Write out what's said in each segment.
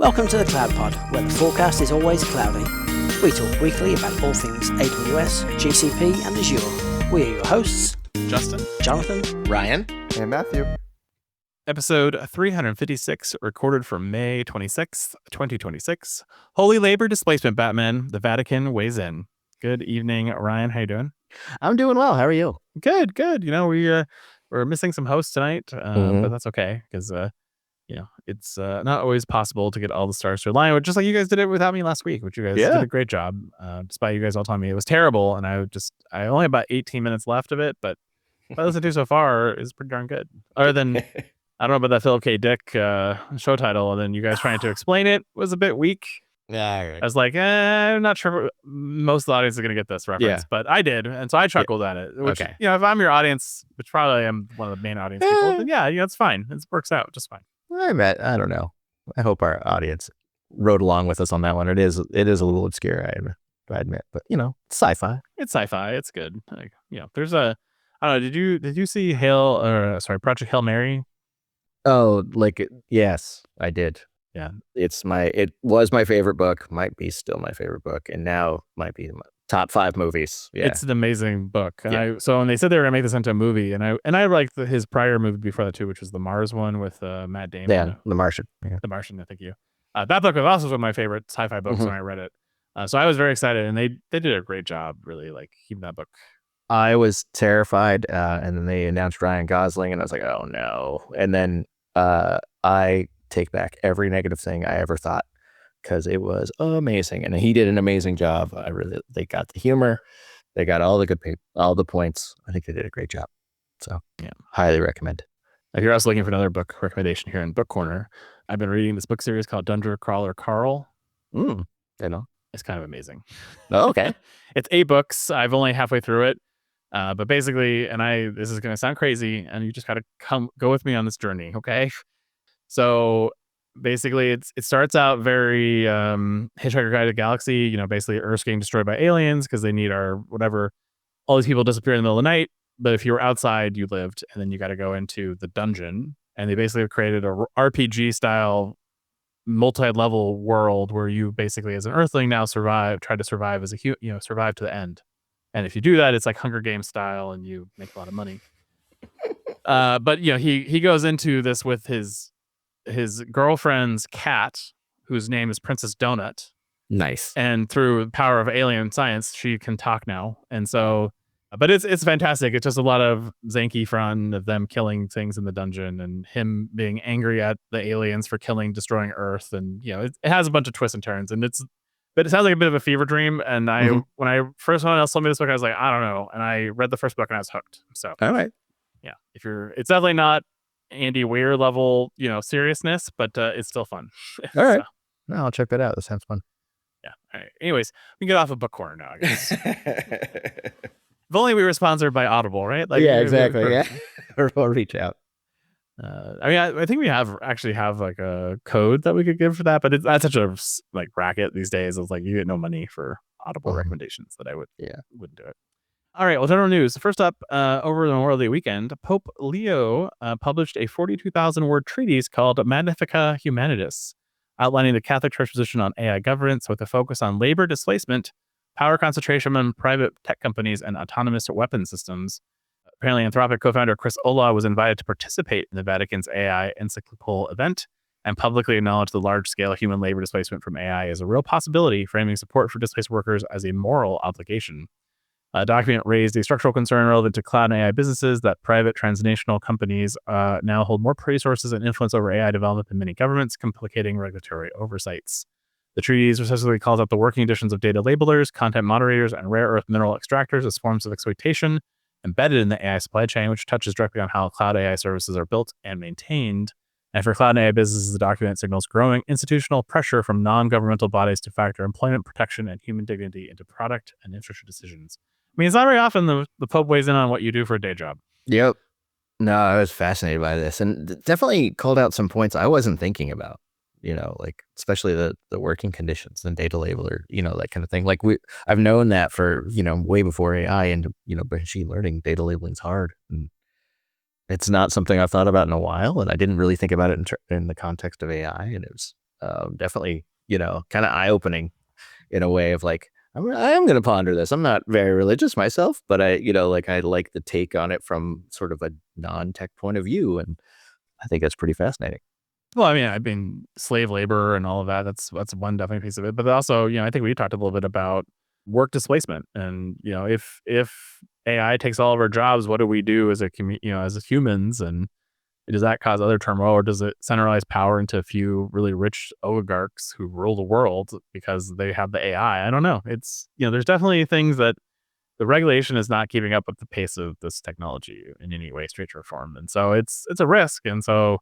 Welcome to the Cloud Pod, where the forecast is always cloudy. We talk weekly about all things AWS, GCP and Azure. We are your hosts, Justin, Jonathan, Ryan, and Matthew. Episode 356, recorded for May 26th, 2026. Holy Labor Displacement, Batman. The Vatican weighs in. Good evening, Ryan. How you doing? I'm doing well. How are you? Good. You know, we're missing some hosts tonight, but that's okay because it's not always possible to get all the stars to align. Just like you guys did it without me last week, which you guys did a great job. Despite you guys all telling me it was terrible, and I only have about 18 minutes left of it, but what I listened to so far is pretty darn good. Other than I don't know about that Philip K. Dick show title, and then you guys trying to explain it was a bit weak. Yeah, right. I was like, I'm not sure most of the audience is going to get this reference, but I did, and so I chuckled at it. Which, if I'm your audience, which probably I'm one of the main audience people, then it's fine. It works out just fine. I don't know. I hope our audience rode along with us on that one. It is a little obscure, I admit, but it's sci-fi. It's sci-fi. It's good. There's I don't know. Did you see Project Hail Mary? Oh, yes, I did. Yeah. It was my favorite book, might be still my favorite book, and now might be my top 5 movies. Yeah. It's an amazing book. And so when they said they were gonna make this into a movie, and I liked his prior movie before that too, which was the Mars one with Matt Damon. Yeah, The Martian. Yeah. The Martian, thank you. That book was also one of my favorite sci-fi books when I read it. So I was very excited, and they did a great job really keeping that book. I was terrified, and then they announced Ryan Gosling, and I was like, oh no. And then I take back every negative thing I ever thought, because it was amazing, and he did an amazing job. They got the humor, they got all the points. I think they did a great job. So highly recommend. If you're also looking for another book recommendation here in Book Corner, I've been reading this book series called Dungeon Crawler Carl. It's kind of amazing. Oh, okay. It's 8 books. I've only halfway through it. But basically, this is going to sound crazy, and you just got to go with me on this journey, okay? So basically, it starts out very Hitchhiker Guide to the Galaxy. Basically Earth's getting destroyed by aliens because they need our whatever. All these people disappear in the middle of the night, but if you were outside, you lived, and then you got to go into the dungeon. And they basically have created a RPG style multi-level world where you basically, as an Earthling, now try to survive as survive to the end. And if you do that, it's like Hunger Games style, and you make a lot of money. But he goes into this with his girlfriend's cat, whose name is Princess Donut. Nice. And through the power of alien science, she can talk now. And so, but it's fantastic. It's just a lot of zanky fun of them killing things in the dungeon, and him being angry at the aliens for destroying Earth. And it has a bunch of twists and turns, but it sounds like a bit of a fever dream. And when I first someone else told me this book, I was like, I don't know. And I read the first book and I was hooked. So all right. Yeah. It's definitely not Andy Weir level, seriousness, but it's still fun. All right. No, I'll check that out. That sounds fun. Yeah. All right. Anyways, we can get off of Book Corner now, I guess. If only we were sponsored by Audible, right? Exactly. Yeah. Or we'll reach out. I think we have a code that we could give for that, but that's such a racket these days. It's you get no money for Audible recommendations that I wouldn't do it. All right. Well, general news. First up, over the Memorial Day weekend, Pope Leo published a 42,000-word treatise called Magnifica Humanitas, outlining the Catholic Church position on AI governance with a focus on labor displacement, power concentration on private tech companies, and autonomous weapon systems. Apparently, Anthropic co-founder Chris Olah was invited to participate in the Vatican's AI encyclical event and publicly acknowledged the large-scale human labor displacement from AI as a real possibility, framing support for displaced workers as a moral obligation. A document raised a structural concern relevant to cloud and AI businesses that private transnational companies now hold more resources and influence over AI development than many governments, complicating regulatory oversights. The treatise specifically calls out the working conditions of data labelers, content moderators, and rare earth mineral extractors as forms of exploitation embedded in the AI supply chain, which touches directly on how cloud AI services are built and maintained. And for cloud and AI businesses, the document signals growing institutional pressure from non-governmental bodies to factor employment protection and human dignity into product and infrastructure decisions. I mean, it's not very often the Pope weighs in on what you do for a day job. Yep. No, I was fascinated by this, and definitely called out some points I wasn't thinking about, especially the working conditions and data labeler, that kind of thing. I've known that for, way before AI and, machine learning. Data labeling's hard. And it's not something I've thought about in a while, and I didn't really think about it in the context of AI. And it was definitely, kind of eye-opening in a way of like, I am going to ponder this. I'm not very religious myself, but I like the take on it from sort of a non-tech point of view. And I think that's pretty fascinating. Well, I mean, slave labor and all of that, that's one definite piece of it. But also, I think we talked a little bit about work displacement. And, if AI takes all of our jobs, what do we do as as humans? And does that cause other turmoil, or does it centralize power into a few really rich oligarchs who rule the world because they have the AI? I don't know. It's, there's definitely things that the regulation is not keeping up with the pace of this technology in any way, shape, or form. And so it's a risk. And so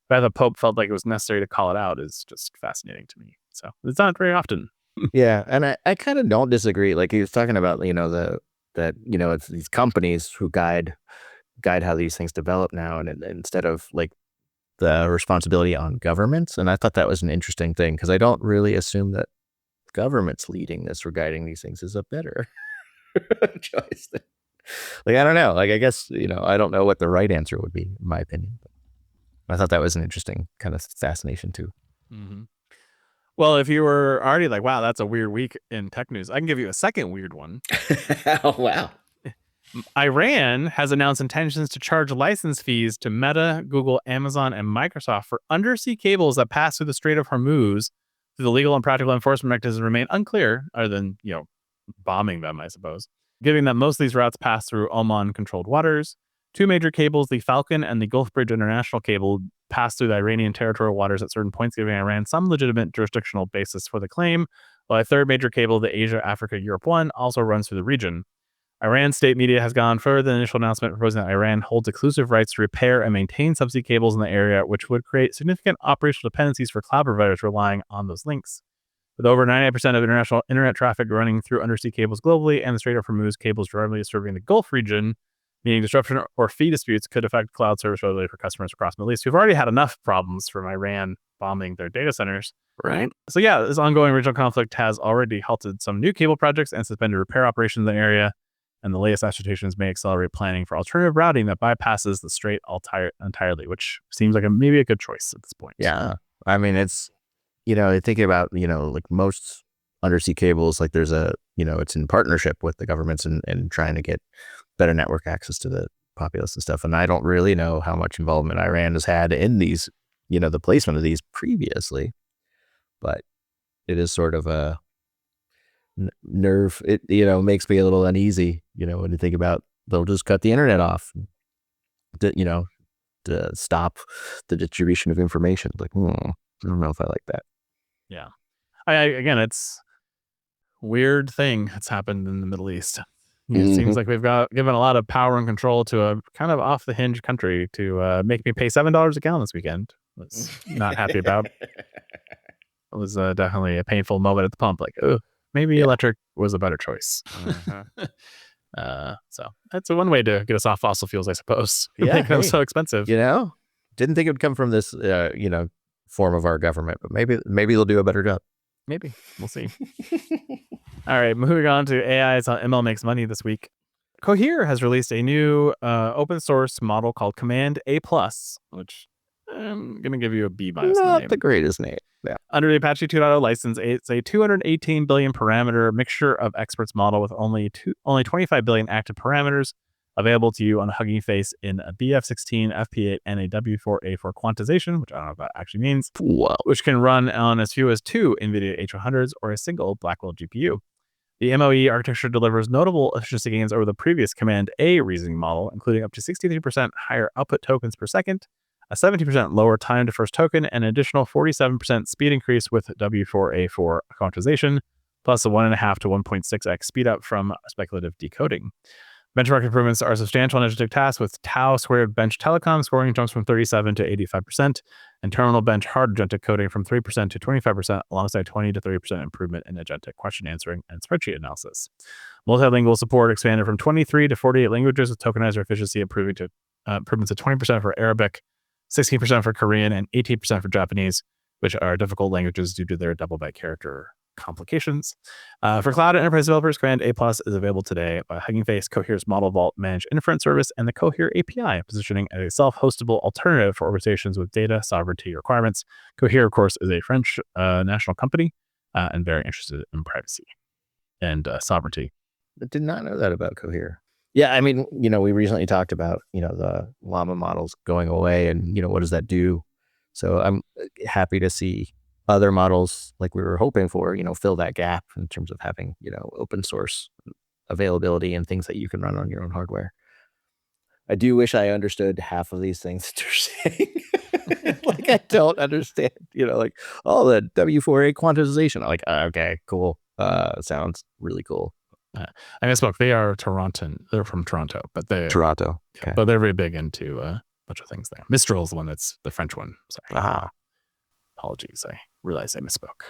that the Pope felt like it was necessary to call it out is just fascinating to me. So it's not very often. Yeah. And I kind of don't disagree. Like he was talking about, it's these companies who guide how these things develop now, and instead of like the responsibility on governments. And I thought that was an interesting thing, because I don't really assume that governments leading this or guiding these things is a better choice. Like, I don't know. Like, I guess, I don't know what the right answer would be, in my opinion. But I thought that was an interesting kind of fascination too. Mm-hmm. Well, if you were already like, wow, that's a weird week in tech news, I can give you a second weird one. Oh, wow. Iran has announced intentions to charge license fees to Meta, Google, Amazon, and Microsoft for undersea cables that pass through the Strait of Hormuz. The legal and practical enforcement mechanisms remain unclear, other than, bombing them, I suppose. Given that most of these routes pass through Oman-controlled waters, two major cables, the Falcon and the Gulf Bridge International Cable, pass through the Iranian territorial waters at certain points, giving Iran some legitimate jurisdictional basis for the claim, while a third major cable, the Asia, Africa, Europe 1, also runs through the region. Iran state media has gone further than the initial announcement, proposing that Iran holds exclusive rights to repair and maintain subsea cables in the area, which would create significant operational dependencies for cloud providers relying on those links. With over 99% of international internet traffic running through undersea cables globally, and the Strait of Hormuz cables directly serving the Gulf region, meaning disruption or fee disputes could affect cloud service availability for customers across the Middle East, who've already had enough problems from Iran bombing their data centers. Right. So yeah, this ongoing regional conflict has already halted some new cable projects and suspended repair operations in the area. And the latest assertions may accelerate planning for alternative routing that bypasses the strait entirely, which seems like maybe a good choice at this point. Yeah. I mean, it's, thinking about, like most undersea cables, like there's it's in partnership with the governments and trying to get better network access to the populace and stuff. And I don't really know how much involvement Iran has had in these, the placement of these previously, but it is sort of a nerve. It, makes me a little uneasy, when you think about they'll just cut the internet off, to stop the distribution of information. Like, I don't know if I like that. Yeah. Again, it's weird thing that's happened in the Middle East. It seems like we've given a lot of power and control to a kind of off the hinge country to make me pay $7 a gallon this weekend. Was not happy about. It was definitely a painful moment at the pump. Like, oh, maybe electric was a better choice. So that's one way to get us off fossil fuels, I suppose. Making them so expensive. Didn't think it would come from this, form of our government, but maybe they'll do a better job. Maybe. We'll see. All right, moving on to AI's ML makes money this week. Cohere has released a new open source model called Command A+, which I'm going to give you a B-. Not the greatest name. Yeah. Under the Apache 2.0 license, it's a 218 billion parameter mixture of experts model with only 25 billion active parameters available to you on Hugging Face in a BF16, FP8, and a W4A4 quantization, which I don't know what that actually means, which can run on as few as 2 NVIDIA H100s or a single Blackwell GPU. The MOE architecture delivers notable efficiency gains over the previous Command A reasoning model, including up to 63% higher output tokens per second, a 17% lower time to first token, and an additional 47% speed increase with W4A4 quantization, plus a 1.5 to 1.6x speed up from speculative decoding. Benchmark improvements are substantial in agentic tasks, with tau squared bench telecom scoring jumps from 37 to 85%, and terminal bench hard agentic coding from 3% to 25%, alongside 20 to 30% improvement in agentic question answering and spreadsheet analysis. Multilingual support expanded from 23 to 48 languages, with tokenizer efficiency improvements to 20% for Arabic, 16% for Korean, and 18% for Japanese, which are difficult languages due to their double byte character complications. For cloud and enterprise developers, Command A+ is available today by Hugging Face, Cohere's Model Vault Managed Inference Service, and the Cohere API, positioning as a self-hostable alternative for organizations with data sovereignty requirements. Cohere, of course, is a French national company and very interested in privacy and sovereignty. I did not know that about Cohere. Yeah, I mean, we recently talked about, the Llama models going away and, what does that do? So I'm happy to see other models like we were hoping for, fill that gap in terms of having, open source availability and things that you can run on your own hardware. I do wish I understood half of these things that you're saying. Like I don't understand, the W4A quantization. I'm like, okay, cool. Sounds really cool. I misspoke. They are Torontan. They're from Toronto, but Toronto. Okay. But they're very big into a bunch of things there. Mistral is the one that's the French one. Sorry. Apologies. I realized I misspoke.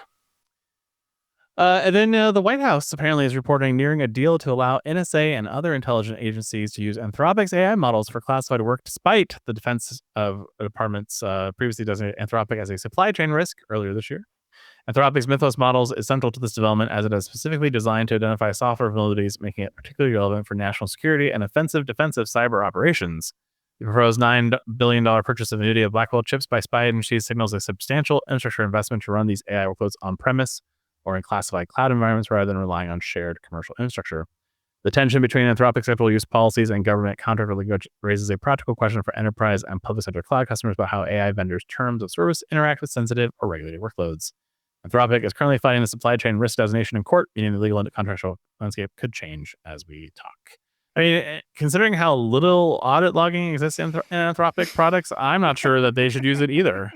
And then the White House apparently is reporting nearing a deal to allow NSA and other intelligence agencies to use Anthropic's AI models for classified work, despite the Defense of Department's previously designated Anthropic as a supply chain risk earlier this year. Anthropic's Mythos models is central to this development, as it is specifically designed to identify software vulnerabilities, making it particularly relevant for national security and offensive defensive cyber operations. The proposed $9 billion purchase of NVIDIA Blackwell chips by spy agencies signals a substantial infrastructure investment to run these AI workloads on-premise or in classified cloud environments rather than relying on shared commercial infrastructure. The tension between Anthropic's acceptable use policies and government contract language raises a practical question for enterprise and public sector cloud customers about how AI vendors' terms of service interact with sensitive or regulated workloads. Anthropic is currently fighting the supply chain risk designation in court, meaning the legal and contractual landscape could change as we talk. I mean, considering how little audit logging exists in Anthropic products, I'm not sure that they should use it either.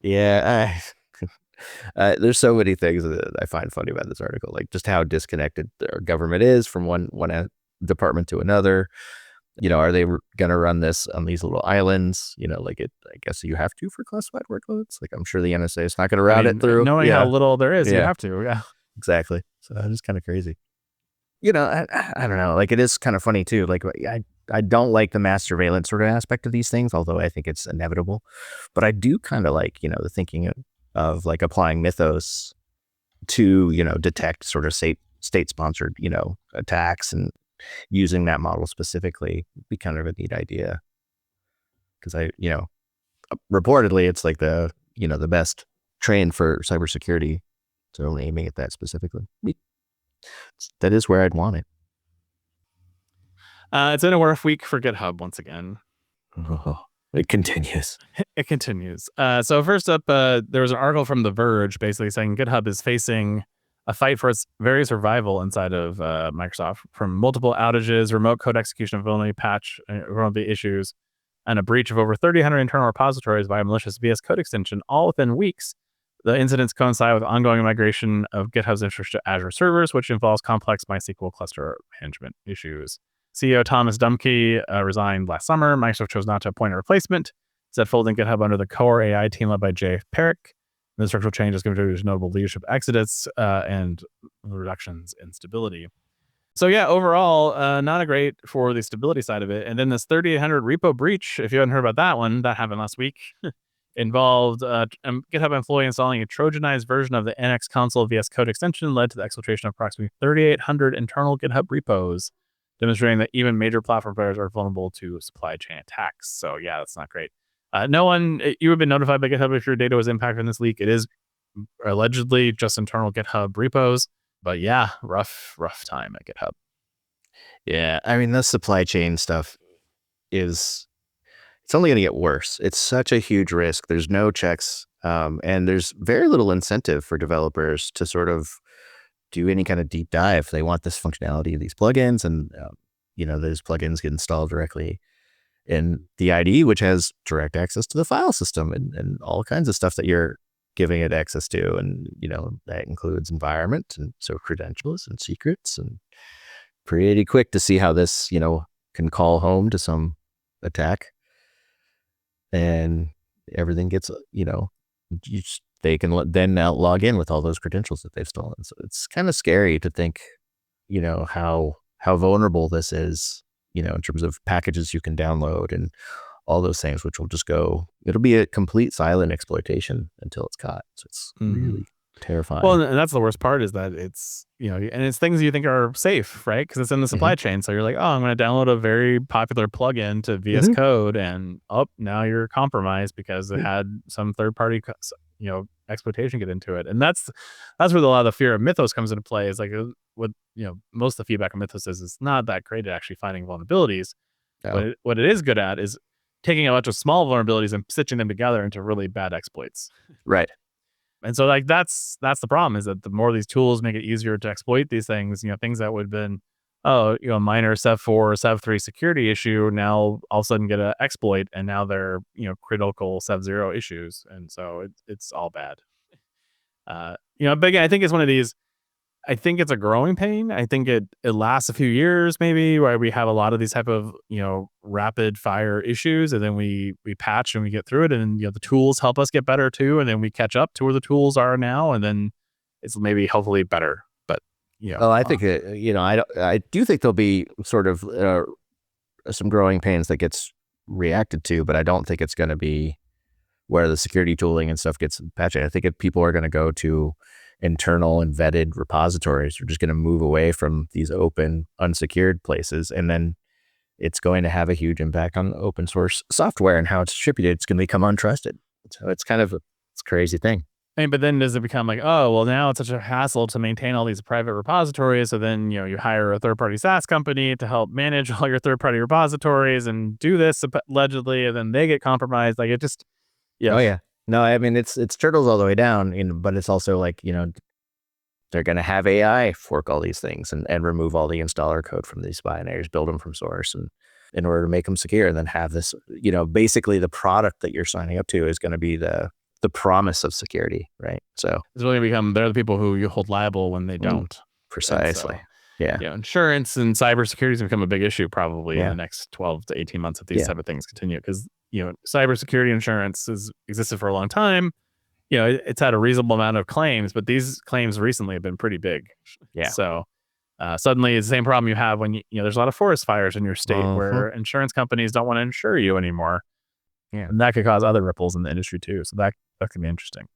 Yeah, there's so many things that I find funny about this article, like just how disconnected our government is from one department to another. Are they going to run this on these little islands? I guess you have to for classified workloads. Like I'm sure the NSA is not going to route it through. Knowing how little there is, you have to. Yeah, exactly. So it's just kind of crazy. I don't know. Like it is kind of funny too. Like I don't like the mass surveillance sort of aspect of these things, although I think it's inevitable. But I do kind of like, the thinking of like applying Mythos to, detect sort of state-sponsored, attacks and using that model specifically would be kind of a neat idea. Because reportedly it's like the best train for cybersecurity. So aiming at that specifically. That is where I'd want it. It's been a rough week for GitHub once again. Oh, it continues. It continues. So first up, there was an article from The Verge basically saying GitHub is facing a fight for its very survival inside of Microsoft from multiple outages, remote code execution of vulnerability issues, and a breach of over 3,000 internal repositories by a malicious VS Code extension, all within weeks. The incidents coincide with ongoing migration of GitHub's infrastructure to Azure servers, which involves complex MySQL cluster management issues. CEO Thomas Dumke resigned last summer. Microsoft chose not to appoint a replacement, instead folding GitHub under the core AI team led by Jay Perrick. The structural change is going to introduce notable leadership exodus and reductions in stability. So yeah, overall, not a great for the stability side of it. And then this 3,800 repo breach, if you haven't heard about that one, that happened last week, involved GitHub employee installing a Trojanized version of the NX console VS Code extension, led to the exfiltration of approximately 3,800 internal GitHub repos, demonstrating that even major platform players are vulnerable to supply chain attacks. So yeah, that's not great. You have been notified by GitHub if your data was impacted in this leak. It is allegedly just internal GitHub repos, but yeah, rough time at GitHub. Yeah, I mean, the supply chain stuff it's only going to get worse. It's such a huge risk. There's no checks, and there's very little incentive for developers to sort of do any kind of deep dive. They want this functionality of these plugins, and those plugins get installed directly in the IDE, which has direct access to the file system and all kinds of stuff that you're giving it access to. And, that includes environment, and so credentials and secrets, and pretty quick to see how this, can call home to some attack. And everything gets, they can then now log in with all those credentials that they've stolen. So it's kind of scary to think, how vulnerable this is, in terms of packages you can download and all those things, which will just go, it'll be a complete silent exploitation until it's caught. So it's really terrifying. Well, and that's the worst part is that it's, and it's things you think are safe, right? Because it's in the supply chain. So you're like, oh, I'm going to download a very popular plugin to VS Code, and now you're compromised because it had some third party, exploitation get into it. And that's where a lot of the fear of Mythos comes into play. Is like what most of the feedback on Mythos is not that great at actually finding vulnerabilities. No. What it is good at is taking a bunch of small vulnerabilities and stitching them together into really bad exploits. Right. And so like that's the problem, is that the more these tools make it easier to exploit these things, things that would have been minor Sev 4 or Sev 3 security issue now all of a sudden get an exploit, and now they're critical Sev 0 issues, and so it's all bad. But again, I think it's one of these. I think it's a growing pain. I think it lasts a few years maybe, where we have a lot of these type of rapid fire issues, and then we patch and we get through it, and the tools help us get better too, and then we catch up to where the tools are now, and then it's maybe hopefully better. But well, I think I do think there'll be sort of some growing pains that gets reacted to, but I don't think it's going to be where the security tooling and stuff gets patched. I think if people are going to go to internal and vetted repositories, we're just going to move away from these open, unsecured places, and then it's going to have a huge impact on open source software and how it's distributed. It's going to become untrusted. So it's kind of it's a crazy thing. But then does it become like, oh, well, now it's such a hassle to maintain all these private repositories. So then, you hire a third-party SaaS company to help manage all your third-party repositories and do this allegedly, and then they get compromised. Like it just, Oh yeah. No, I mean, it's turtles all the way down, but it's also like, they're going to have AI fork all these things and remove all the installer code from these binaries, build them from source, and in order to make them secure, and then have this, basically the product that you're signing up to is going to be the promise of security, right? So it's really become, they're the people who you hold liable when they don't. Precisely. So, yeah. Insurance and cybersecurity is going to become a big issue probably in the next 12 to 18 months if these type of things continue, because cybersecurity insurance has existed for a long time. It's had a reasonable amount of claims, but these claims recently have been pretty big. Yeah. So suddenly it's the same problem you have when there's a lot of forest fires in your state where insurance companies don't want to insure you anymore. Yeah. And that could cause other ripples in the industry too. So that can be interesting.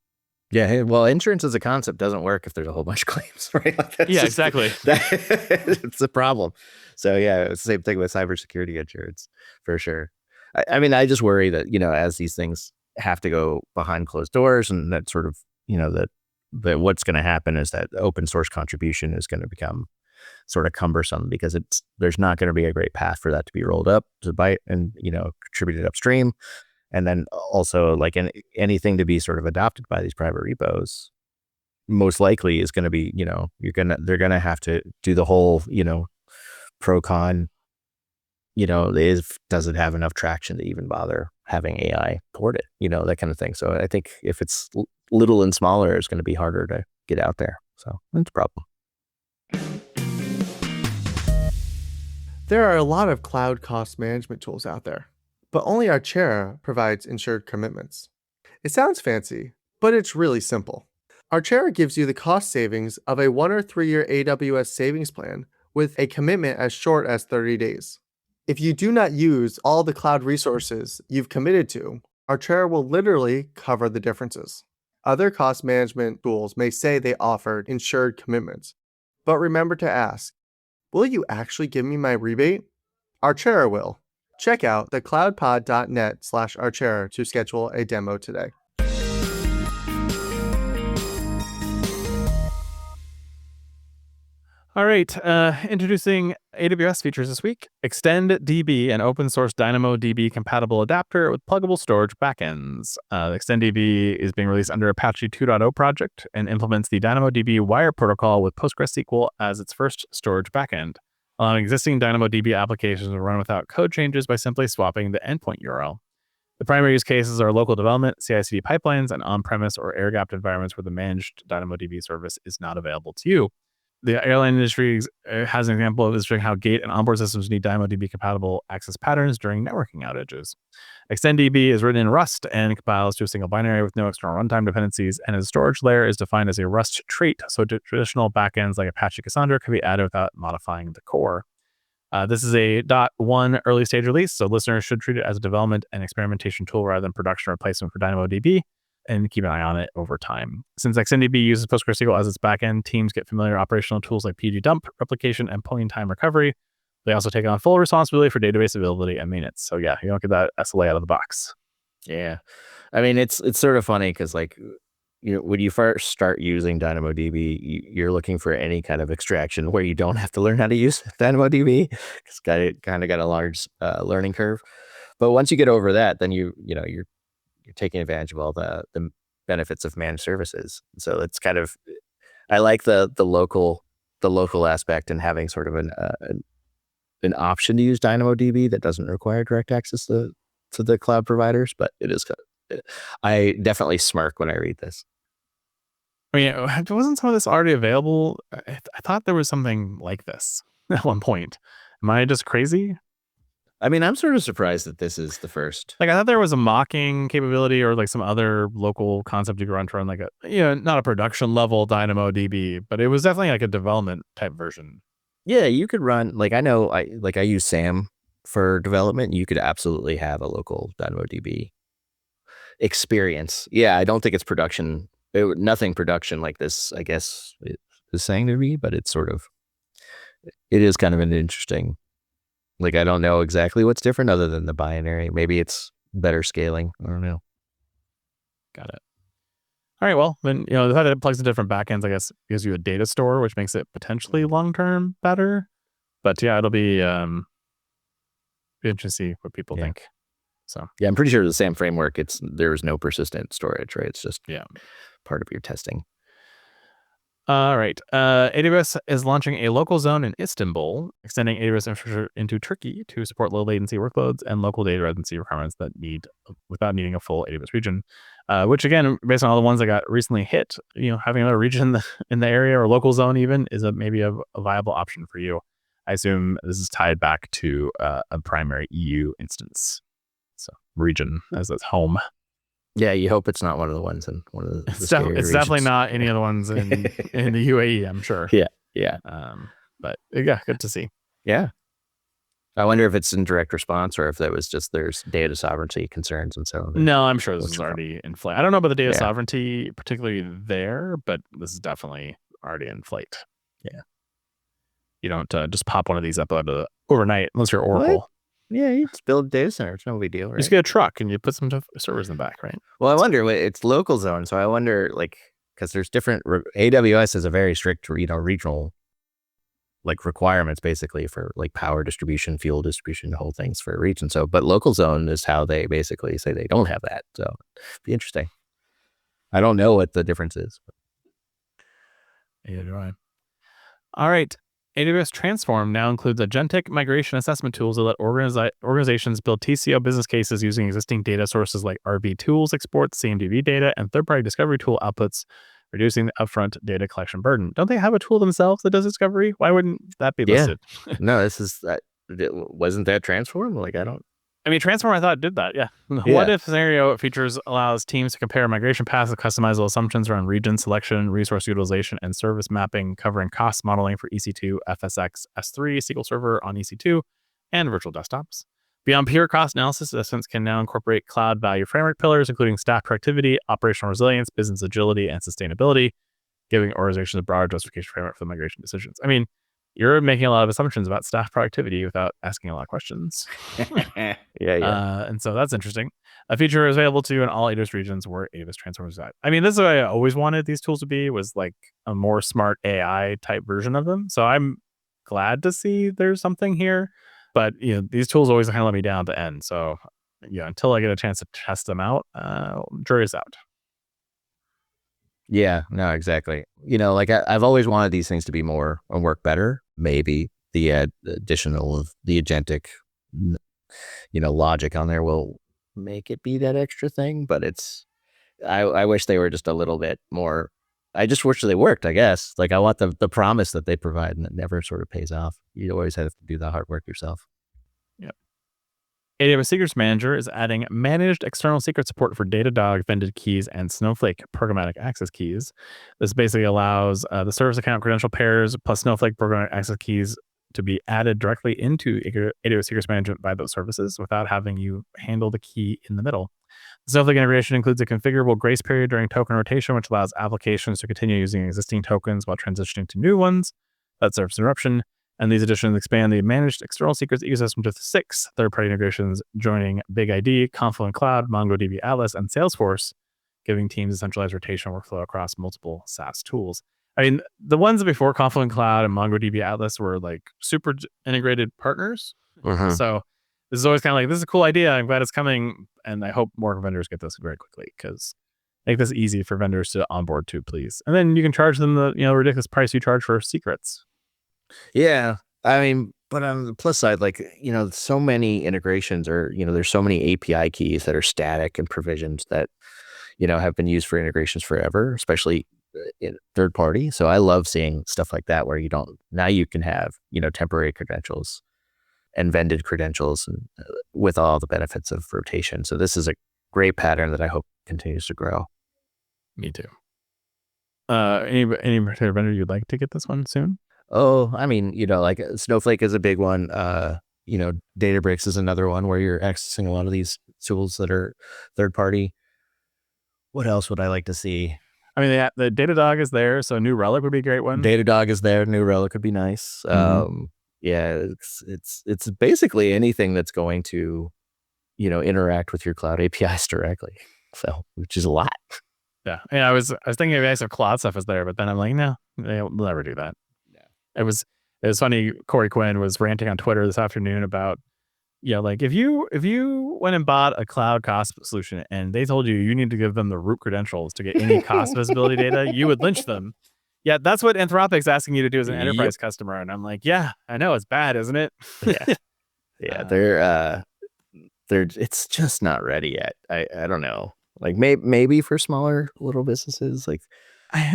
Yeah. Well, insurance as a concept doesn't work if there's a whole bunch of claims, right? Exactly. It's a problem. So yeah, it's the same thing with cybersecurity insurance for sure. I mean, I just worry that, as these things have to go behind closed doors, and that sort of, that what's going to happen is that open source contribution is going to become sort of cumbersome, because there's not going to be a great path for that to be rolled up to Byte and, contributed upstream. And then also like anything to be sort of adopted by these private repos, most likely is going to be, they're going to have to do the whole, pro con, does it have enough traction to even bother having AI port it, that kind of thing. So I think if it's little and smaller, it's going to be harder to get out there. So that's a problem. There are a lot of cloud cost management tools out there, but only Archera provides insured commitments. It sounds fancy, but it's really simple. Archera gives you the cost savings of a 1 or 3 year AWS savings plan with a commitment as short as 30 days. If you do not use all the cloud resources you've committed to, Archera will literally cover the differences. Other cost management tools may say they offer insured commitments, but remember to ask, will you actually give me my rebate? Archera will. Check out thecloudpod.net/Archera to schedule a demo today. All right, introducing AWS features this week. Extend DB, an open source DynamoDB compatible adapter with pluggable storage backends. Extend DB is being released under Apache 2.0 project and implements the DynamoDB wire protocol with PostgreSQL as its first storage backend, allowing existing DynamoDB applications to run without code changes by simply swapping the endpoint URL. The primary use cases are local development, CI/CD pipelines, and on-premise or air-gapped environments where the managed DynamoDB service is not available to you. The airline industry has an example of illustrating how gate and onboard systems need DynamoDB compatible access patterns during networking outages. ExtendDB is written in Rust and compiles to a single binary with no external runtime dependencies, and its storage layer is defined as a Rust trait, so traditional backends like Apache Cassandra can be added without modifying the core. This is a .1 early stage release, so listeners should treat it as a development and experimentation tool rather than production replacement for DynamoDB, and keep an eye on it over time. Since XNDB uses PostgreSQL as its backend, teams get familiar operational tools like pgdump, replication, and point-in-time recovery. They also take on full responsibility for database availability and maintenance. So yeah, you don't get that SLA out of the box. Yeah. I mean, it's sort of funny because like, when you first start using DynamoDB, you're looking for any kind of extraction where you don't have to learn how to use DynamoDB. It's kind of got a large learning curve. But once you get over that, then you're taking advantage of all the benefits of managed services. So it's kind of, I like the local aspect and having sort of an option to use DynamoDB that doesn't require direct access to the cloud providers, but it is. I definitely smirk when I read this. I mean, wasn't some of this already available? I thought there was something like this at one point. Am I just crazy? I mean, I'm sort of surprised that this is the first. Like, I thought there was a mocking capability or like some other local concept you could run like not a production level DynamoDB, but it was definitely like a development type version. Yeah, you could run, like, I know, I use SAM for development. You could absolutely have a local DynamoDB experience. Yeah, I don't think it's production. Nothing production like this, I guess, is saying to me, but it is kind of an interesting, like, I don't know exactly what's different other than the binary. Maybe it's better scaling. I don't know. Got it. All right, well, then, the fact that it plugs in different backends, I guess, gives you a data store, which makes it potentially long-term better. But yeah, it'll be interesting to see what people think. So yeah, I'm pretty sure the SAM framework, there's no persistent storage, right? It's just part of your testing. All right. AWS is launching a local zone in Istanbul, extending AWS infrastructure into Turkey to support low latency workloads and local data residency requirements without needing a full AWS region. Which again, based on all the ones that got recently hit, having another region in the area or local zone even is maybe a viable option for you. I assume this is tied back to a primary EU instance. So region as its home. Yeah, you hope it's not one of the ones in one of the It's definitely not any of the ones in the UAE, I'm sure. Yeah. But yeah, good to see. Yeah. I wonder if it's in direct response or if that was just there's data sovereignty concerns and so on. No, I'm sure this is already in flight. I don't know about the data sovereignty particularly there, but this is definitely already in flight. Yeah. You don't just pop one of these up overnight unless you're Oracle. What? Yeah, you just build a data center. It's no big deal, right? You just get a truck and you put some servers in the back, right? Well, I wonder, it's local zone. So I wonder, like, because there's different, AWS has a very strict, regional, like, requirements basically for like power distribution, fuel distribution, the whole things for a region. So, but local zone is how they basically say they don't have that. So it'd be interesting. I don't know what the difference is. Yeah, do I. All right. AWS Transform now includes agentic migration assessment tools that let organizations build TCO business cases using existing data sources like RB tools exports, CMDB data, and third-party discovery tool outputs, reducing the upfront data collection burden. Don't they have a tool themselves that does discovery? Why wouldn't that be listed? No, wasn't that Transform? Like, Transform, I thought, did that. Yeah. What if scenario features allows teams to compare migration paths with customizable assumptions around region selection, resource utilization, and service mapping, covering cost modeling for EC2, FSx, S3, SQL Server on EC2, and virtual desktops. Beyond pure cost analysis, assessments can now incorporate cloud value framework pillars, including staff productivity, operational resilience, business agility, and sustainability, giving organizations a broader justification framework for the migration decisions. You're making a lot of assumptions about staff productivity without asking a lot of questions. Yeah. And so that's interesting. A feature is available to you in all AWS regions where AWS transforms that. This is what I always wanted these tools to be, was like a more smart AI type version of them. So I'm glad to see there's something here. But these tools always kind of let me down at the end. So until I get a chance to test them out, jury's out. Yeah, no, exactly. Like I've always wanted these things to be more and work better. Maybe the additional of the agentic, logic on there will make it be that extra thing. But I wish they were just a little bit more. I just wish they worked, I guess. Like I want the promise that they provide, and it never sort of pays off. You always have to do the hard work yourself. Yep. AWS Secrets Manager is adding managed external secret support for Datadog vended keys and Snowflake programmatic access keys. This basically allows the service account credential pairs plus Snowflake programmatic access keys to be added directly into AWS Secrets Management by those services without having you handle the key in the middle. The Snowflake integration includes a configurable grace period during token rotation, which allows applications to continue using existing tokens while transitioning to new ones. That serves interruption. And these additions expand the managed external secrets ecosystem to 6 third-party integrations, joining BigID, Confluent Cloud, MongoDB Atlas, and Salesforce, giving teams a centralized rotation workflow across multiple SaaS tools. I mean, the ones before Confluent Cloud and MongoDB Atlas were like super integrated partners. So this is always kind of like, this is a cool idea. I'm glad it's coming. And I hope more vendors get this very quickly, because make this easy for vendors to onboard to, please. And then you can charge them the ridiculous price you charge for secrets. Yeah. I mean, but on the plus side, like, so many integrations are, there's so many API keys that are static and provisions that, have been used for integrations forever, especially in third party. So I love seeing stuff like that where now you can have, temporary credentials and vended credentials and with all the benefits of rotation. So this is a great pattern that I hope continues to grow. Me too. Any particular vendor you'd like to get this one soon? Oh, I mean, like Snowflake is a big one. Databricks is another one where you're accessing a lot of these tools that are third party. What else would I like to see? I mean, the Datadog is there, so New Relic would be a great one. Datadog is there. New Relic would be nice. Yeah, it's basically anything that's going to, interact with your cloud APIs directly. So, which is a lot. Yeah, I was thinking maybe some Claude stuff is there, but then I'm like, no, they'll never do that. It was funny. Corey Quinn was ranting on Twitter this afternoon about, like if you went and bought a cloud cost solution and they told you need to give them the root credentials to get any cost visibility data, you would lynch them. Yeah, that's what Anthropic's asking you to do as an enterprise customer. And I'm like, yeah, I know, it's bad, isn't it? Yeah, they're it's just not ready yet. I don't know. Like maybe for smaller little businesses, like.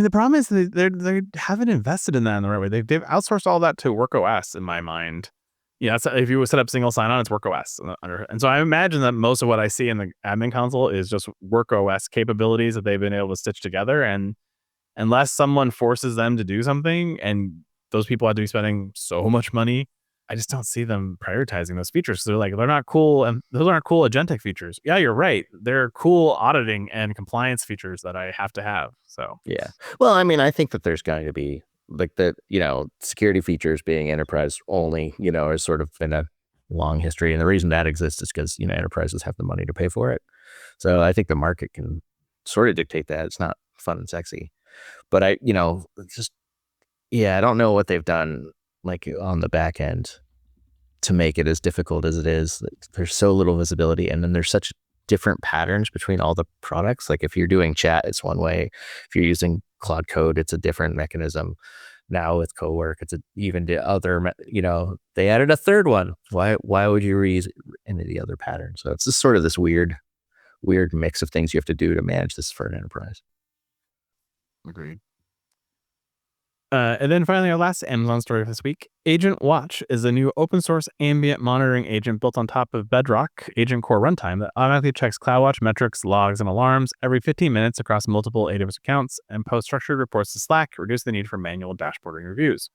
The problem is they haven't invested in that in the right way. They've outsourced all that to WorkOS in my mind. Yeah, if you set up single sign-on, it's WorkOS. And so I imagine that most of what I see in the admin console is just WorkOS capabilities that they've been able to stitch together. And unless someone forces them to do something, and those people have to be spending so much money, I just don't see them prioritizing those features. So they're not cool, and those aren't cool agentic features. Yeah, you're right. They're cool auditing and compliance features that I have to have. So yeah. Well, I mean, I think that there's going to be like the security features being enterprise only, has sort of been a long history, and the reason that exists is because enterprises have the money to pay for it. So I think the market can sort of dictate that. It's not fun and sexy, but I don't know what they've done like on the back end to make it as difficult as it is. There's so little visibility, and then there's such different patterns between all the products. Like if you're doing chat, it's one way. If you're using Claude Code, it's a different mechanism. Now with Cowork, it's even the other, they added a third one. Why would you reuse any of the other patterns? So it's just sort of this weird mix of things you have to do to manage this for an enterprise. Agreed. And then finally, our last Amazon story of this week. Agent Watch is a new open source ambient monitoring agent built on top of Bedrock Agent Core runtime that automatically checks CloudWatch metrics, logs, and alarms every 15 minutes across multiple AWS accounts and posts structured reports to Slack, reducing the need for manual dashboarding reviews.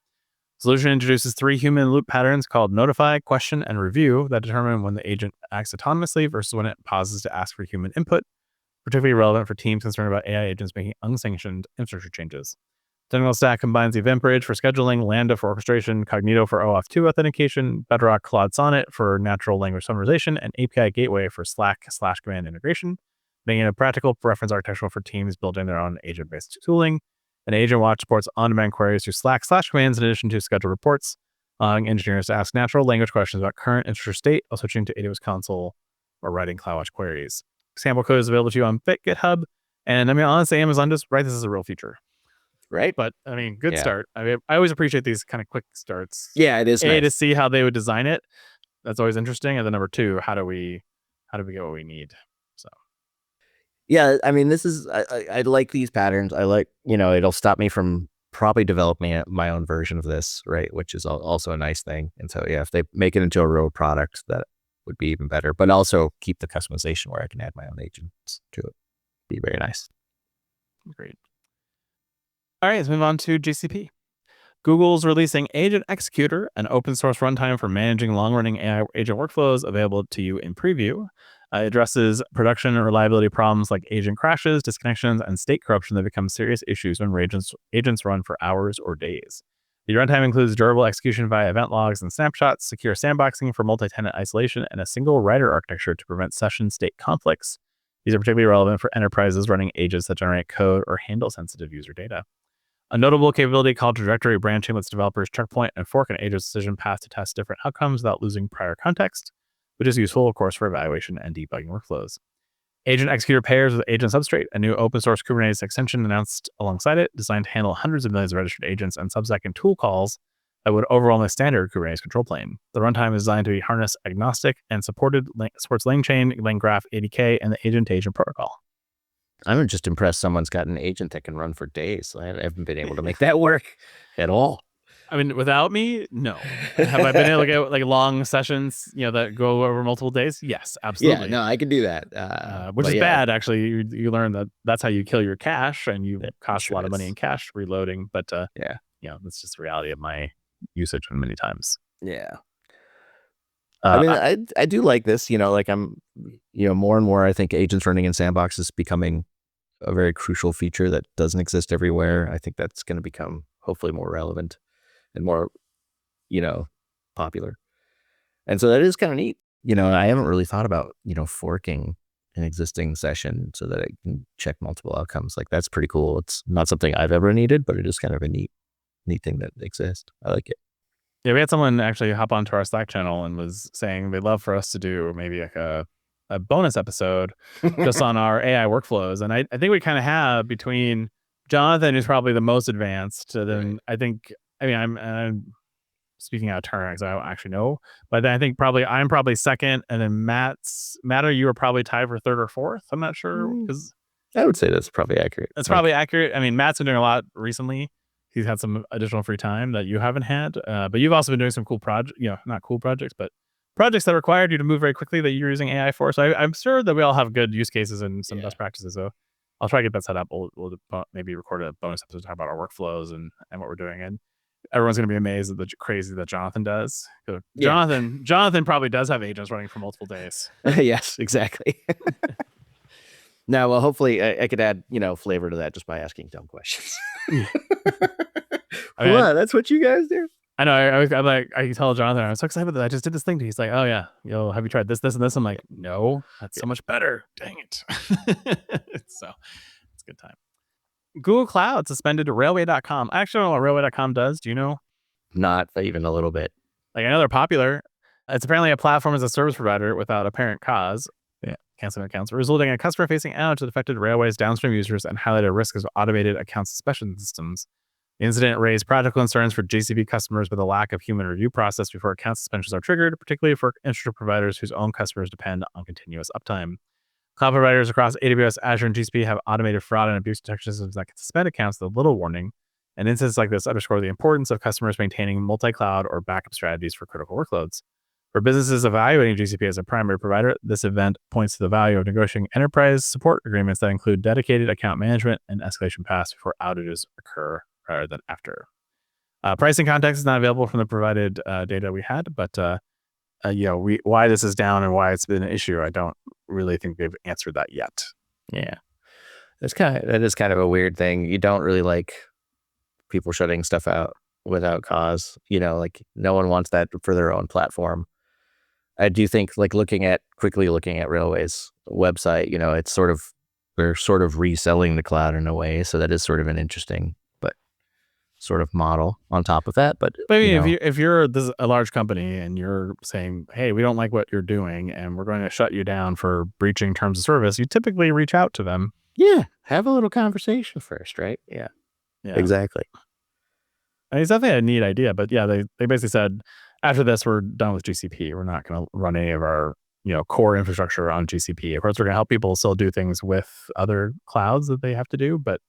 The solution introduces 3 human loop patterns called notify, question, and review that determine when the agent acts autonomously versus when it pauses to ask for human input, particularly relevant for teams concerned about AI agents making unsanctioned infrastructure changes. Technical Stack combines EventBridge for scheduling, Lambda for orchestration, Cognito for OAuth 2 authentication, Bedrock Claude Sonnet for natural language summarization, and API Gateway for Slack/command integration, making it a practical reference architecture for teams building their own agent-based tooling. And Agent Watch supports on-demand queries through Slack/commands in addition to scheduled reports, allowing engineers to ask natural language questions about current infrastructure state while switching to AWS console or writing CloudWatch queries. Sample code is available to you on GitHub. And I mean, honestly, Amazon just write this as a real feature. Right. But I mean, good start. I mean, I always appreciate these kind of quick starts. Yeah, it is. A, to see how they would design it. That's always interesting. And then number 2, how do we get what we need? So. Yeah, I mean, this is, I like these patterns. I like, it'll stop me from probably developing my own version of this, right? Which is also a nice thing. And so, yeah, if they make it into a real product, that would be even better. But also keep the customization where I can add my own agents to it. Be very nice. Great. All right, let's move on to GCP. Google's releasing Agent Executor, an open source runtime for managing long-running AI agent workflows available to you in preview. It addresses production and reliability problems like agent crashes, disconnections, and state corruption that become serious issues when agents run for hours or days. The runtime includes durable execution via event logs and snapshots, secure sandboxing for multi-tenant isolation, and a single writer architecture to prevent session state conflicts. These are particularly relevant for enterprises running agents that generate code or handle sensitive user data. A notable capability called trajectory branching lets developers checkpoint and fork an agent's decision path to test different outcomes without losing prior context, which is useful, of course, for evaluation and debugging workflows. Agent Executor pairs with Agent Substrate, a new open source Kubernetes extension announced alongside it, designed to handle hundreds of millions of registered agents and sub-second tool calls that would overwhelm the standard Kubernetes control plane. The runtime is designed to be harness agnostic and supports LangChain, LangGraph, ADK, and the agent-to-agent protocol. I'm just impressed someone's got an agent that can run for days. I haven't been able to make that work at all. I mean, without me, no. Have I been able to get like long sessions, that go over multiple days? Yes, absolutely. Yeah, no, I can do that. Which is bad, actually. You learn that that's how you kill your cache, and you cost a lot of money in cache reloading. But that's just the reality of my usage many times. Yeah. I mean, I do like this. I'm, more and more. I think agents running in sandbox is becoming a very crucial feature that doesn't exist everywhere. I think that's going to become hopefully more relevant and more, popular. And so that is kind of neat. I haven't really thought about, forking an existing session so that I can check multiple outcomes. Like, that's pretty cool. It's not something I've ever needed, but it is kind of a neat thing that exists. I like it. Yeah, we had someone actually hop onto our Slack channel and was saying they'd love for us to do maybe like a bonus episode just on our AI workflows. And I think we kind of have, between Jonathan, who's probably the most advanced, then I'm speaking out of turn because I don't actually know, but then I think I'm probably second, and then Matt, you were probably tied for third or fourth. I'm not sure, because I would say that's probably accurate. That's probably accurate. I mean, Matt's been doing a lot recently. He's had some additional free time that you haven't had, but you've also been doing some cool projects, not cool projects, but projects that required you to move very quickly that you're using AI for. So I'm sure that we all have good use cases and some best practices. So I'll try to get that set up. We'll maybe record a bonus episode to talk about our workflows and what we're doing. And everyone's going to be amazed at the crazy that Jonathan does. Jonathan probably does have agents running for multiple days. Yes, exactly. Now, well, hopefully I could add, flavor to that just by asking dumb questions. That's what you guys do. I know. I tell Jonathan, I'm so excited that I just did this thing to you. He's like, oh yeah, have you tried this, and this? I'm like, no, that's so much better. Dang it. So it's a good time. Google Cloud suspended Railway.com. I actually don't know what Railway.com does. Do you know? Not even a little bit. Like, I know they're popular. It's apparently a platform as a service provider without apparent cause. Canceling accounts, resulting in a customer-facing outage that affected Railway's downstream users and highlighted a risk of automated account suspension systems. The incident raised practical concerns for GCP customers with a lack of human review process before account suspensions are triggered, particularly for infrastructure providers whose own customers depend on continuous uptime. Cloud providers across AWS, Azure, and GCP have automated fraud and abuse detection systems that can suspend accounts with little warning. And incidents like this underscore the importance of customers maintaining multi-cloud or backup strategies for critical workloads. For businesses evaluating GCP as a primary provider, this event points to the value of negotiating enterprise support agreements that include dedicated account management and escalation paths before outages occur rather than after. Pricing context is not available from the provided data we had, but why this is down and why it's been an issue, I don't really think they've answered that yet. Yeah, that is kind of a weird thing. You don't really like people shutting stuff out without cause. Like, no one wants that for their own platform. I do think, like, quickly looking at Railway's website, it's we're sort of reselling the cloud in a way. So that is sort of an interesting, but sort of model on top of that. But I mean, if you're a large company and you're saying, hey, we don't like what you're doing and we're going to shut you down for breaching terms of service, you typically reach out to them. Yeah. Have a little conversation first, right? Yeah. Exactly. I mean, it's definitely a neat idea, but they basically said, after this, we're done with GCP. We're not going to run any of our, core infrastructure on GCP. Of course, we're going to help people still do things with other clouds that they have to do, but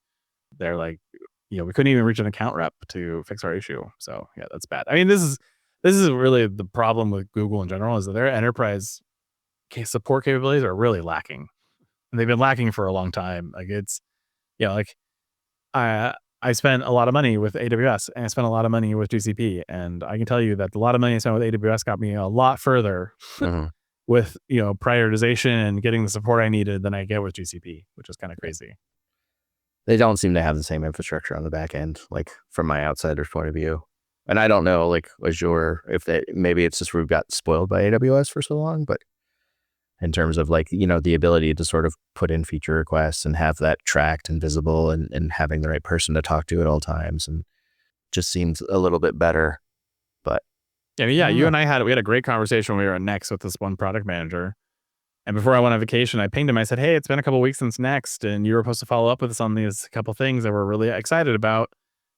they're like, we couldn't even reach an account rep to fix our issue. So yeah, that's bad. I mean, this is really the problem with Google in general, is that their enterprise support capabilities are really lacking, and they've been lacking for a long time. Like, it's, I I spent a lot of money with AWS and I spent a lot of money with GCP. And I can tell you that a lot of money I spent with AWS got me a lot further with, prioritization and getting the support I needed than I get with GCP, which is kind of crazy. They don't seem to have the same infrastructure on the back end, like from my outsider's point of view. And I don't know, like Azure, maybe it's just we've got spoiled by AWS for so long, but in terms of like, the ability to sort of put in feature requests and have that tracked and visible and having the right person to talk to at all times, and just seems a little bit better. But you and we had a great conversation when we were at Next with this one product manager. And before I went on vacation, I pinged him. I said, hey, it's been a couple of weeks since Next, and you were supposed to follow up with us on these couple things that we're really excited about.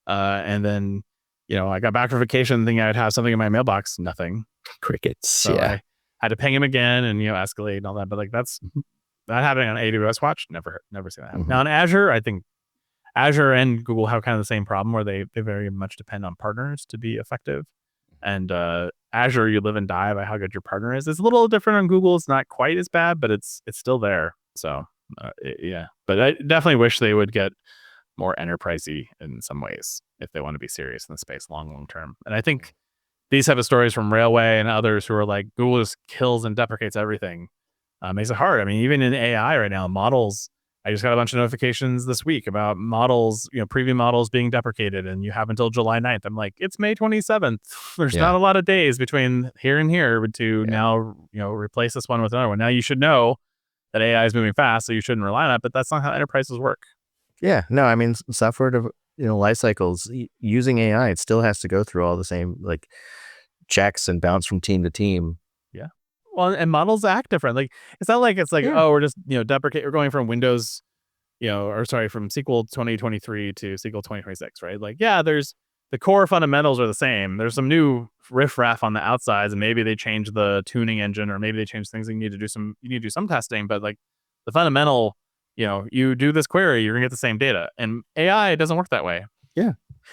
And then, I got back from vacation thinking I'd have something in my mailbox. Nothing. Crickets. So I had to ping him again and, escalate and all that. But like that happening on AWS Watch, never seen that happen. Now on Azure, I think Azure and Google have kind of the same problem where they very much depend on partners to be effective. And Azure, you live and die by how good your partner is. It's a little different on Google. It's not quite as bad, but it's still there. So but I definitely wish they would get more enterprisey in some ways if they want to be serious in the space long term. And I think these type of stories from Railway and others who are like Google just kills and deprecates everything makes it hard. I mean, even in AI right now, models. I just got a bunch of notifications this week about models, preview models being deprecated, and you have until July 9th. I'm like, it's May 27th. There's not a lot of days between here and here to now, replace this one with another one. Now you should know that AI is moving fast, so you shouldn't rely on it, but that's not how enterprises work. Yeah, no, I mean, software, life cycles, using AI, it still has to go through all the same like checks and bounce from team to team. Well, and models act different. Like it's not like oh, we're just deprecate. We're going from Windows, from SQL 2023 to SQL 2026, right? Like there's the core fundamentals are the same. There's some new riffraff on the outsides, and maybe they change the tuning engine, or maybe they change things. You need to do some testing, but like the fundamental, you do this query, you're gonna get the same data. And AI doesn't work that way. Yeah.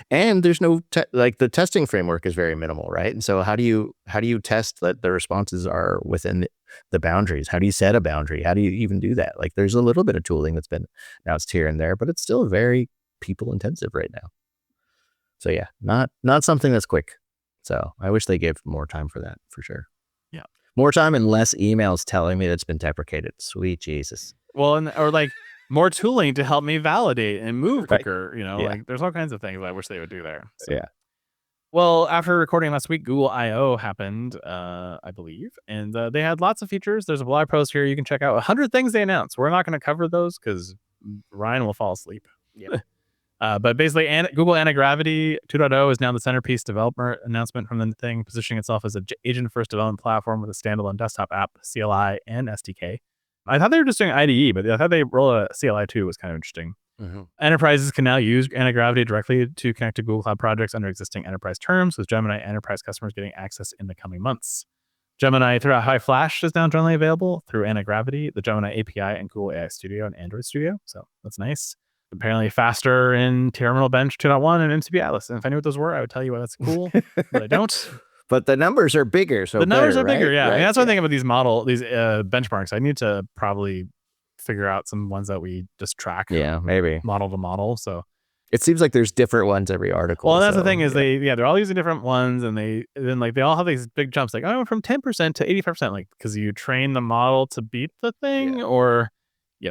And there's no the testing framework is very minimal, right? And so how do you test that the responses are within the boundaries? How do you set a boundary? How do you even do that? Like there's a little bit of tooling that's been announced here and there, but it's still very people intensive right now. So not something that's quick. So I wish they gave more time for that for sure. Yeah. More time and less emails telling me that it's been deprecated. Sweet Jesus. Well, or like more tooling to help me validate and move quicker. Like there's all kinds of things I wish they would do there. So. Yeah. Well, after recording last week, Google I/O happened, I believe, and they had lots of features. There's a blog post here you can check out. 100 things they announced. We're not going to cover those because Ryan will fall asleep. Yeah. But basically, Google Anti-Gravity 2.0 is now the centerpiece developer announcement from the thing, positioning itself as an agent-first development platform with a standalone desktop app, CLI, and SDK. I thought they were just doing IDE, but I thought they rolled a CLI too. Was kind of interesting. Enterprises can now use Anti-Gravity directly to connect to Google Cloud projects under existing enterprise terms, with Gemini enterprise customers getting access in the coming months. Gemini through High Flash is now generally available through Anti-Gravity, the Gemini API, and Google AI Studio and Android Studio. So that's nice. Apparently faster in Terminal Bench 2.1 and MCP Atlas. And if I knew what those were, I would tell you why that's cool, but I don't. But the numbers are bigger, so the numbers are bigger, yeah. Right? I mean, that's one thing about these benchmarks. I need to probably figure out some ones that we just track. Yeah, maybe model to model. So it seems like there's different ones every article. Well, that's the thing is they're all using different ones, and they all have these big jumps. Like from 10% to 85%, like because you train the model to beat the thing, or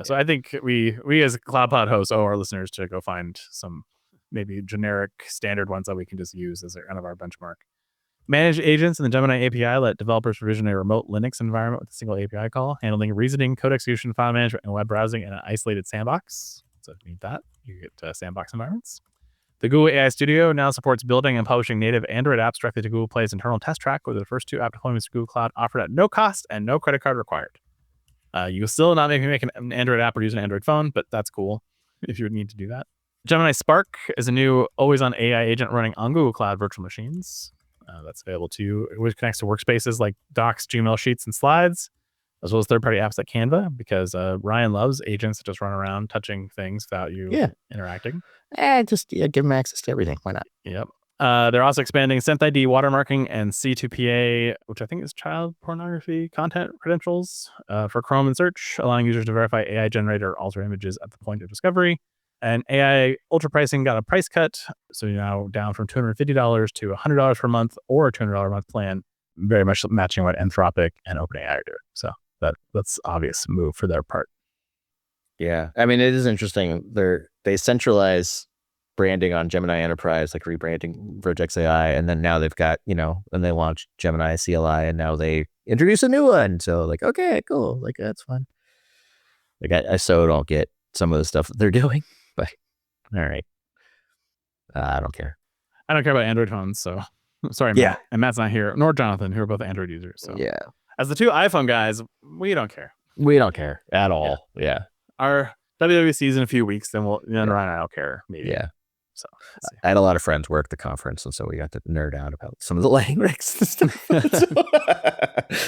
So I think we as CloudPod hosts owe our listeners to go find some maybe generic standard ones that we can just use as kind of our benchmark. Managed agents in the Gemini API let developers provision a remote Linux environment with a single API call, handling reasoning, code execution, file management, and web browsing in an isolated sandbox. So if you need that, you get sandbox environments. The Google AI Studio now supports building and publishing native Android apps directly to Google Play's internal test track, with the first 2 app deployments to Google Cloud offered at no cost and no credit card required. You will still not make an Android app or use an Android phone, but that's cool if you would need to do that. Gemini Spark is a new always-on AI agent running on Google Cloud virtual machines. That's available to you. It connects to workspaces like Docs, Gmail, Sheets, and Slides, as well as third-party apps like Canva, because Ryan loves agents that just run around touching things without you interacting. Just give them access to everything. Why not? Yep. They're also expanding SynthID watermarking and C2PA, which I think is child pornography content credentials for Chrome and search, allowing users to verify AI-generated or altered images at the point of discovery. And AI ultra pricing got a price cut. So you're now down from $250 to $100 per month or a $200 a month plan, very much matching what Anthropic and OpenAI are doing. So that's obvious move for their part. Yeah. I mean, it is interesting. They centralize branding on Gemini Enterprise, like rebranding Vertex AI. And then now they've got, and they launched Gemini CLI and now they introduce a new one. So like, okay, cool. Like, that's fun. Like I so don't get some of the stuff that they're doing, but all right. I don't care. I don't care about Android phones. So sorry, Yeah. Matt. And Matt's not here, nor Jonathan, who are both Android users. So yeah. As the two iPhone guys, we don't care. We don't care at all. Yeah. Our WWC is in a few weeks, then Ryan and I don't care, maybe. Yeah. So I had a lot of friends work the conference, and so we got to nerd out about some of the lighting rigs and stuff.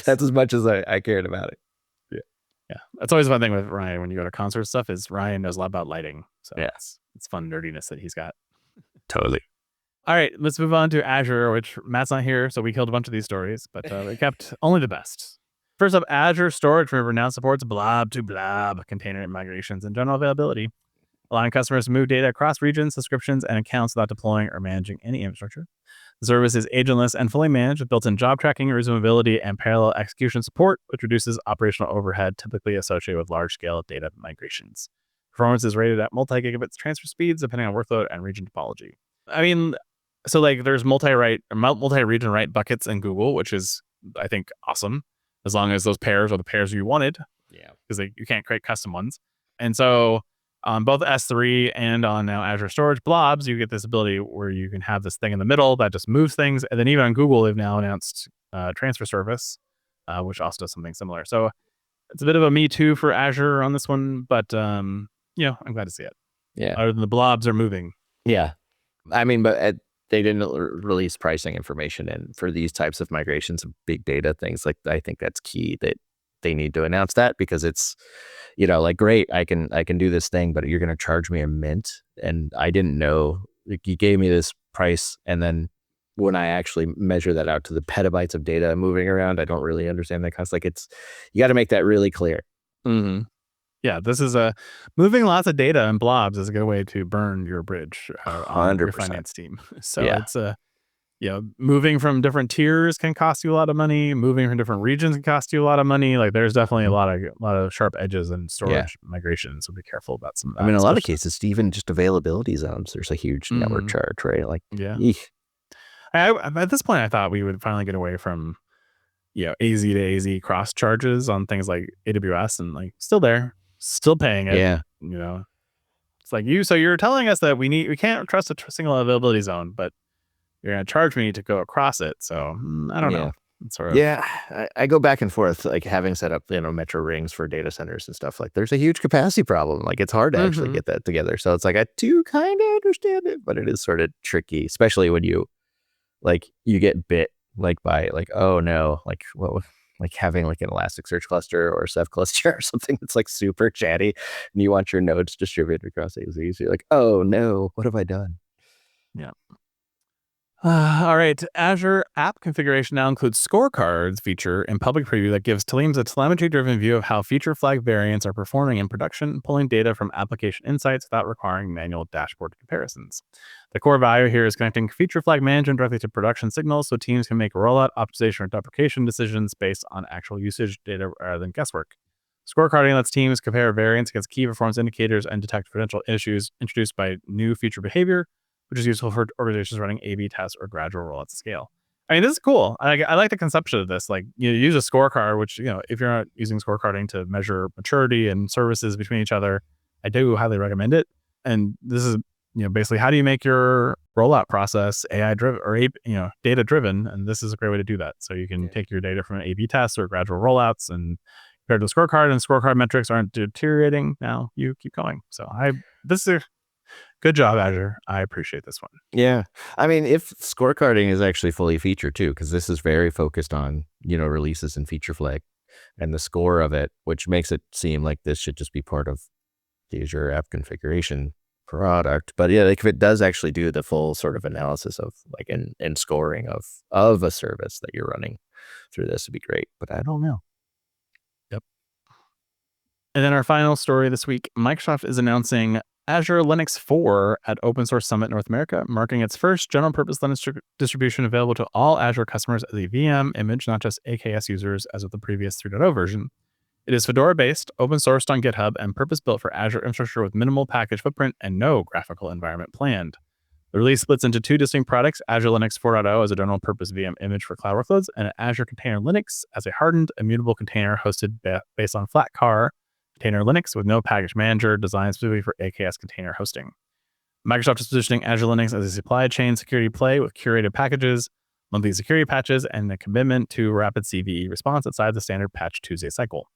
That's as much as I cared about it. Yeah. That's always a fun thing with Ryan when you go to concert stuff is Ryan knows a lot about lighting. So yeah, it's fun nerdiness that he's got. Totally. All right, let's move on to Azure, which Matt's not here, so we killed a bunch of these stories, but we kept only the best. First up, Azure Storage now supports blob to blob container migrations and general availability, allowing customers to move data across regions, subscriptions, and accounts without deploying or managing any infrastructure. The service is agentless and fully managed with built-in job tracking, resumability, and parallel execution support, which reduces operational overhead typically associated with large-scale data migrations. Performance is rated at multi-gigabit transfer speeds depending on workload and region topology. I mean, so like there's multi-region write buckets in Google, which is, I think, awesome, as long as those pairs are the pairs you wanted. Yeah. Because you can't create custom ones. And so on both S3 and on now Azure Storage blobs, you get this ability where you can have this thing in the middle that just moves things. And then even on Google, they've now announced transfer service, which also does something similar. So it's a bit of a me too for Azure on this one, but I'm glad to see it. Yeah. Other than the blobs are moving. Yeah. I mean, but they didn't release pricing information, and for these types of migrations of big data things, like I think that's key that they need to announce that, because it's, like, great, I can do this thing, but you're going to charge me a mint, and I didn't know. Like, you gave me this price, and then when I actually measure that out to the petabytes of data moving around, I don't really understand that cost. Like, you got to make that really clear. Mm-hmm. Yeah, this is moving lots of data and blobs is a good way to burn your bridge on your 100%. finance team. So it's moving from different tiers can cost you a lot of money. Moving from different regions can cost you a lot of money. Like, there's definitely a lot of sharp edges in storage migration. So be careful about some of that. I mean, a lot of cases, even just availability zones, there's a huge network charge, right? Like, at this point, I thought we would finally get away from AZ to AZ cross charges on things like AWS, and like still paying it. Yeah. It's like so you're telling us that we can't trust a single availability zone, but you're going to charge me to go across it. So I don't know. It's sort of, I go back and forth, like having set up, metro rings for data centers and stuff. Like, there's a huge capacity problem. Like, it's hard to actually get that together. So it's like, I do kind of understand it, but it is sort of tricky, especially when you get bit like by like, oh no, like what, like having like an Elasticsearch cluster or a Ceph cluster or something that's like super chatty, and you want your nodes distributed across AZ. So you're like, oh no, what have I done? Yeah. All right. Azure app configuration now includes scorecards feature in public preview that gives teams a telemetry-driven view of how feature flag variants are performing in production, pulling data from application insights without requiring manual dashboard comparisons. The core value here is connecting feature flag management directly to production signals so teams can make rollout, optimization, or deprecation decisions based on actual usage data rather than guesswork. Scorecarding lets teams compare variants against key performance indicators and detect potential issues introduced by new feature behavior, which is useful for organizations running A/B tests or gradual rollouts at scale. I mean, this is cool. I like the conception of this. Like, you use a scorecard, which, if you're not using scorecarding to measure maturity and services between each other, I do highly recommend it. And this is, basically, how do you make your rollout process AI driven or data driven? And this is a great way to do that. So you can take your data from A/B tests or gradual rollouts and compare to the scorecard, and scorecard metrics aren't deteriorating. Now you keep going. So this is good job, Azure. I appreciate this one. Yeah. I mean, if scorecarding is actually fully featured too, because this is very focused on, releases and feature flag and the score of it, which makes it seem like this should just be part of the Azure app configuration product. But yeah, like if it does actually do the full sort of analysis of like and scoring of a service that you're running through this, would be great. But I don't know. Yep. And then our final story this week, Microsoft is announcing Azure Linux 4 at Open Source Summit North America, marking its first general purpose Linux distribution available to all Azure customers as a VM image, not just AKS users as with the previous 3.0 version. It is Fedora-based, open-sourced on GitHub, and purpose-built for Azure infrastructure with minimal package footprint and no graphical environment planned. The release splits into two distinct products, Azure Linux 4.0 as a general-purpose VM image for cloud workloads, and Azure Container Linux as a hardened, immutable container hosted based on Flatcar Container Linux with no package manager, designed specifically for AKS container hosting. Microsoft is positioning Azure Linux as a supply chain security play with curated packages, monthly security patches, and a commitment to rapid CVE response outside the standard Patch Tuesday cycle.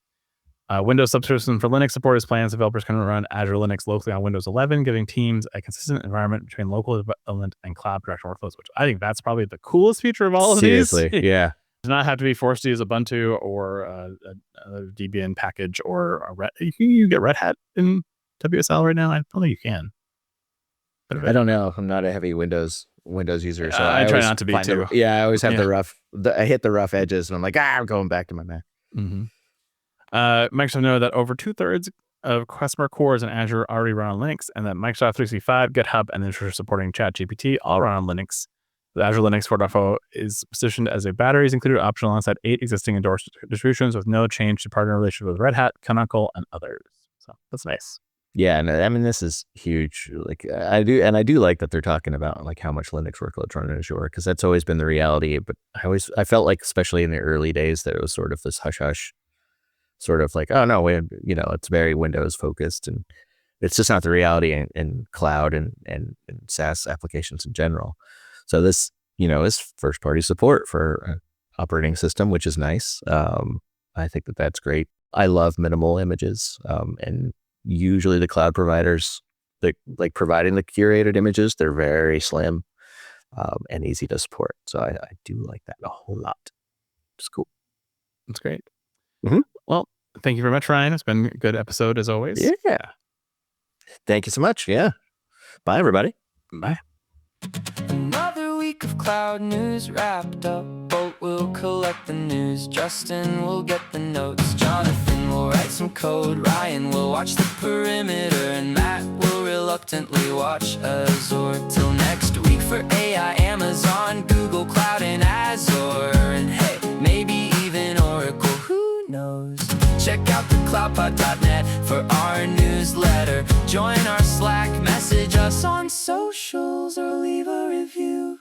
Windows subsystem for Linux support is planned. Developers can run Azure Linux locally on Windows 11, giving teams a consistent environment between local development and cloud production workloads, which I think that's probably the coolest feature of all of these. Seriously, yeah. Do not have to be forced to use Ubuntu or a Debian package or you get Red Hat in WSL right now. I don't think you can. I don't know. I'm not a heavy Windows user, so I try not to be too. I always have I hit the rough edges, and I'm like, I'm going back to my Mac. Mm-hmm. Microsoft noted that over 2/3 of customer cores in Azure already run on Linux, and that Microsoft 365, GitHub, and Azure supporting ChatGPT all run on Linux. The Azure Linux 4.0 is positioned as a batteries included option alongside 8 existing endorsed distributions with no change to partner relationship with Red Hat, Canonical, and others. So that's nice. Yeah, and I mean this is huge. Like I do like that they're talking about like how much Linux workloads run in Azure, because that's always been the reality. But I felt like, especially in the early days, that it was sort of this hush hush, sort of like, oh no, it's very Windows focused, and it's just not the reality in cloud and SaaS applications in general. So this, is first party support for an operating system, which is nice. I think that's great. I love minimal images, and usually the cloud providers, like providing the curated images, they're very slim and easy to support. So I do like that a whole lot. It's cool. That's great. Mm-hmm. Well, thank you very much, Ryan. It's been a good episode as always. Yeah. Thank you so much. Yeah. Bye, everybody. Bye. Another week of cloud news wrapped up. Bolt will collect the news. Justin will get the notes. Jonathan will write some code. Ryan will watch the perimeter. And Matt will reluctantly watch Azure. Till next week for AI, Amazon, Google Cloud, and Azure. And hey, maybe even Oracle, who knows? Check out the cloudpod.net for our newsletter. Join our Slack, message us on socials, or leave a review.